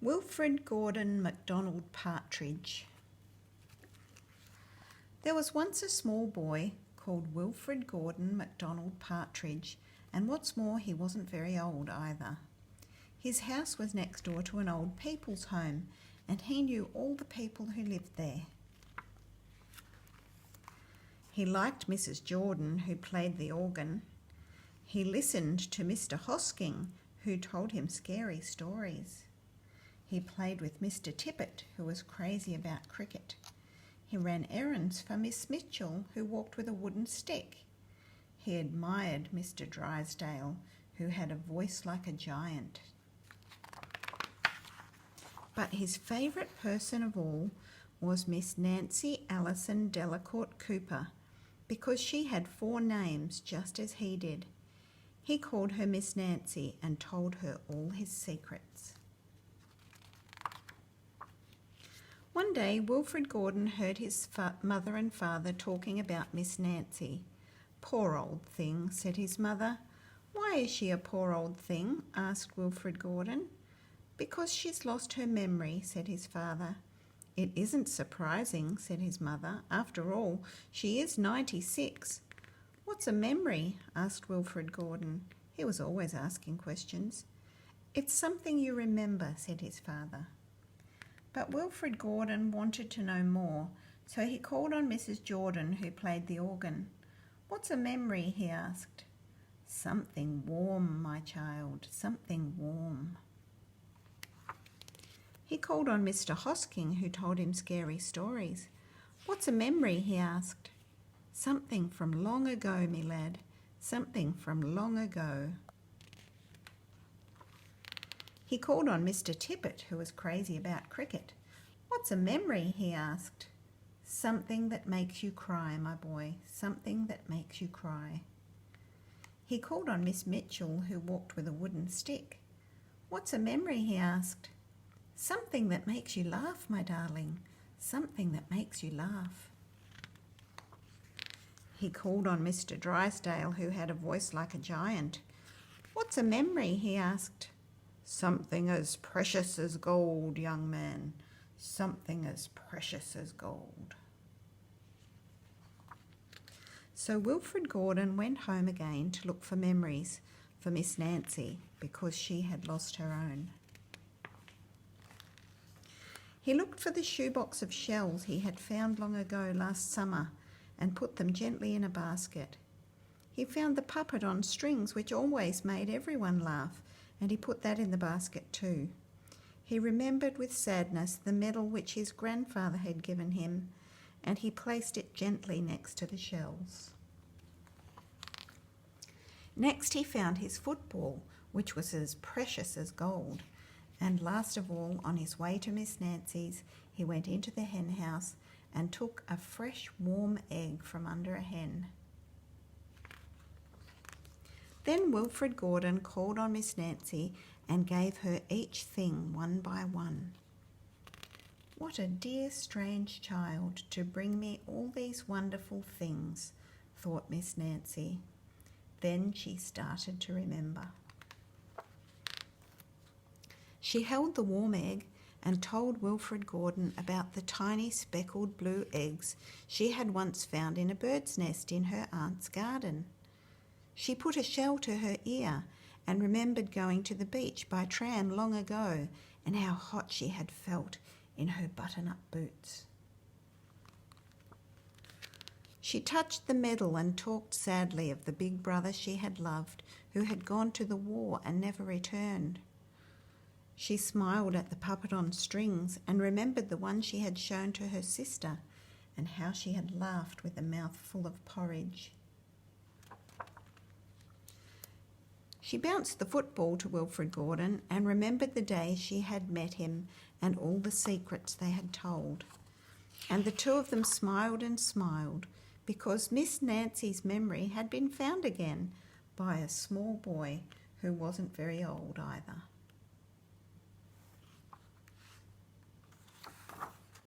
Wilfred Gordon MacDonald Partridge. There was once a small boy called Wilfred Gordon MacDonald Partridge, and what's more, he wasn't very old either. His house was next door to an old people's home, and he knew all the people who lived there. He liked Mrs. Jordan, who played the organ. He listened to Mr. Hosking, who told him scary stories. He played with Mr. Tippet, who was crazy about cricket. He ran errands for Miss Mitchell, who walked with a wooden stick. He admired Mr. Drysdale, who had a voice like a giant. But his favourite person of all was Miss Nancy Allison Delacourt Cooper, because she had 4 names just as he did. He called her Miss Nancy and told her all his secrets. One day, Wilfred Gordon heard his mother and father talking about Miss Nancy. "Poor old thing," said his mother. "Why is she a poor old thing?" asked Wilfred Gordon. "Because she's lost her memory," said his father. "It isn't surprising," said his mother. "After all, she is 96. "What's a memory?" asked Wilfred Gordon. He was always asking questions. "It's something you remember," said his father. But Wilfred Gordon wanted to know more, so he called on Mrs. Jordan, who played the organ. "What's a memory?" he asked. "Something warm, my child, something warm." He called on Mr. Hosking, who told him scary stories. "What's a memory?" he asked. "Something from long ago, me lad, something from long ago." He called on Mr. Tippet, who was crazy about cricket. "What's a memory?" he asked. "Something that makes you cry, my boy, something that makes you cry." He called on Miss Mitchell, who walked with a wooden stick. "What's a memory?" he asked. "Something that makes you laugh, my darling, something that makes you laugh." He called on Mr. Drysdale, who had a voice like a giant. "What's a memory?" he asked. "Something as precious as gold, young man, something as precious as gold." So Wilfred Gordon went home again to look for memories for Miss Nancy, because she had lost her own. He looked for the shoebox of shells he had found long ago last summer and put them gently in a basket. He found the puppet on strings which always made everyone laugh, and he put that in the basket too. He remembered with sadness the medal which his grandfather had given him, and he placed it gently next to the shells. Next he found his football, which was as precious as gold, and last of all, on his way to Miss Nancy's, he went into the hen house and took a fresh warm egg from under a hen. Then Wilfred Gordon called on Miss Nancy and gave her each thing one by one. "What a dear strange child to bring me all these wonderful things," thought Miss Nancy. Then she started to remember. She held the warm egg and told Wilfred Gordon about the tiny speckled blue eggs she had once found in a bird's nest in her aunt's garden. She put a shell to her ear and remembered going to the beach by tram long ago and how hot she had felt in her button-up boots. She touched the medal and talked sadly of the big brother she had loved, who had gone to the war and never returned. She smiled at the puppet on strings and remembered the one she had shown to her sister and how she had laughed with a mouth full of porridge. She bounced the football to Wilfred Gordon and remembered the day she had met him and all the secrets they had told. And the two of them smiled and smiled because Miss Nancy's memory had been found again by a small boy who wasn't very old either.